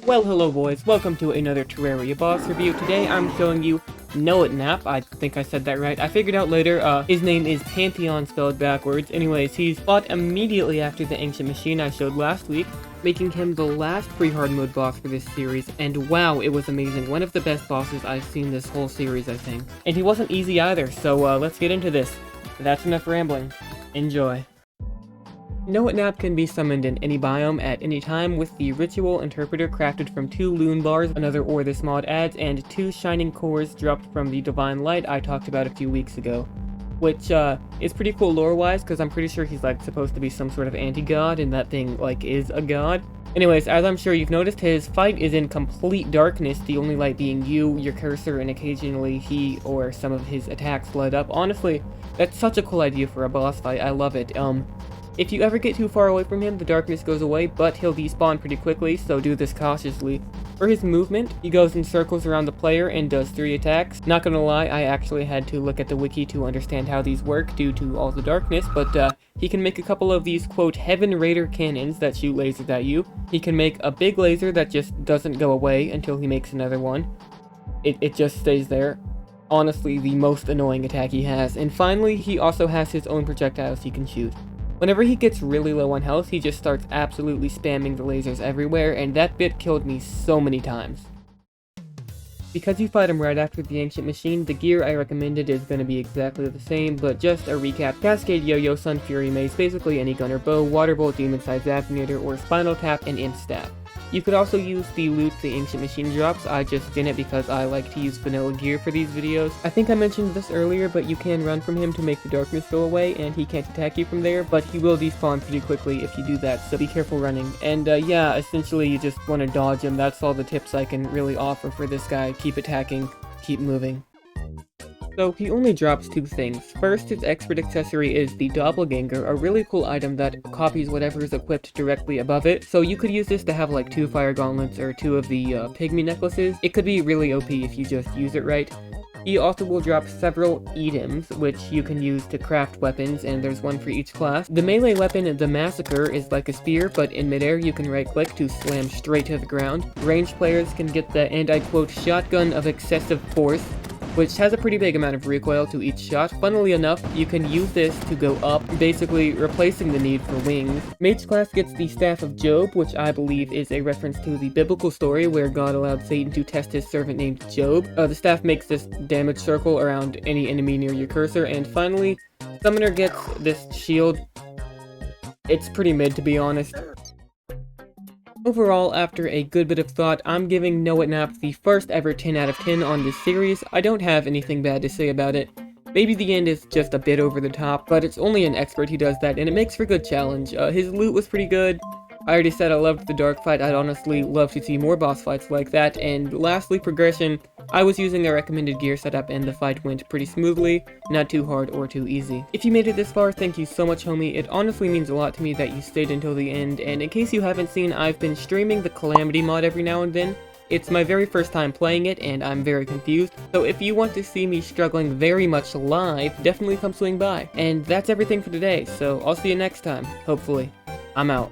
Well, hello boys, welcome to another Terraria boss review. Today I'm showing you Noehtnap. I think I said that right. I figured out later, his name is Pantheon spelled backwards. Anyways, he's fought immediately after the Ancient Machine I showed last week, making him the last pre-hard mode boss for this series, and wow, it was amazing. One of the best bosses I've seen this whole series, I think. And he wasn't easy either, so let's get into this. That's enough rambling. Enjoy. Noehtnap can be summoned in any biome at any time with the Ritual Interpreter crafted from 2 Loon Bars, another ore this mod adds, and 2 Shining Cores dropped from the Divine Light I talked about a few weeks ago. Which, is pretty cool lore-wise, because I'm pretty sure he's, like, supposed to be some sort of anti-god, and that thing, like, is a god. Anyways, as I'm sure you've noticed, his fight is in complete darkness, the only light being you, your cursor, and occasionally he or some of his attacks light up. Honestly, that's such a cool idea for a boss fight, I love it. If you ever get too far away from him, the darkness goes away, but he'll despawn pretty quickly, so do this cautiously. For his movement, he goes in circles around the player and does 3 attacks. Not gonna lie, I actually had to look at the wiki to understand how these work due to all the darkness, but he can make a couple of these, quote, Heaven Raider cannons that shoot lasers at you. He can make a big laser that just doesn't go away until he makes another one. It just stays there. Honestly, the most annoying attack he has. And finally, he also has his own projectiles he can shoot. Whenever he gets really low on health, he just starts absolutely spamming the lasers everywhere, and that bit killed me so many times. Because you fight him right after the Ancient Machine, the gear I recommended is going to be exactly the same, but just a recap: Cascade Yo-Yo, Sun Fury Mace, basically any gun or bow, Water Bolt, Demon Size Zappinator, or Spinal Tap and Imp Staff. You could also use the loot the Ancient Machine drops. I just didn't because I like to use vanilla gear for these videos. I think I mentioned this earlier, but you can run from him to make the darkness go away, and he can't attack you from there, but he will despawn pretty quickly if you do that, so be careful running. And yeah, essentially you just want to dodge him. That's all the tips I can really offer for this guy. Keep attacking, keep moving. So he only drops 2 things. First, his expert accessory is the Doppelganger, a really cool item that copies whatever is equipped directly above it. So you could use this to have like 2 fire gauntlets or 2 of the pygmy necklaces. It could be really OP if you just use it right. He also will drop several items, which you can use to craft weapons, and there's one for each class. The melee weapon, the Massacre, is like a spear, but in midair you can right-click to slam straight to the ground. Ranged players can get the, and I quote, Shotgun of Excessive Force, which has a pretty big amount of recoil to each shot. Funnily enough, you can use this to go up, basically replacing the need for wings. Mage class gets the Staff of Job, which I believe is a reference to the biblical story where God allowed Satan to test his servant named Job. The staff makes this damage circle around any enemy near your cursor. And finally, Summoner gets this shield. It's pretty mid, to be honest. Overall, after a good bit of thought, I'm giving Noehtnap the first ever 10 out of 10 on this series. I don't have anything bad to say about it. Maybe the end is just a bit over the top, but it's only an expert who does that, and it makes for a good challenge. His loot was pretty good. I already said I loved the dark fight. I'd honestly love to see more boss fights like that. And lastly, progression. I was using the recommended gear setup and the fight went pretty smoothly, not too hard or too easy. If you made it this far, thank you so much, homie. It honestly means a lot to me that you stayed until the end, and in case you haven't seen, I've been streaming the Calamity mod every now and then. It's my very first time playing it, and I'm very confused, so if you want to see me struggling very much live, definitely come swing by. And that's everything for today, so I'll see you next time, hopefully. I'm out.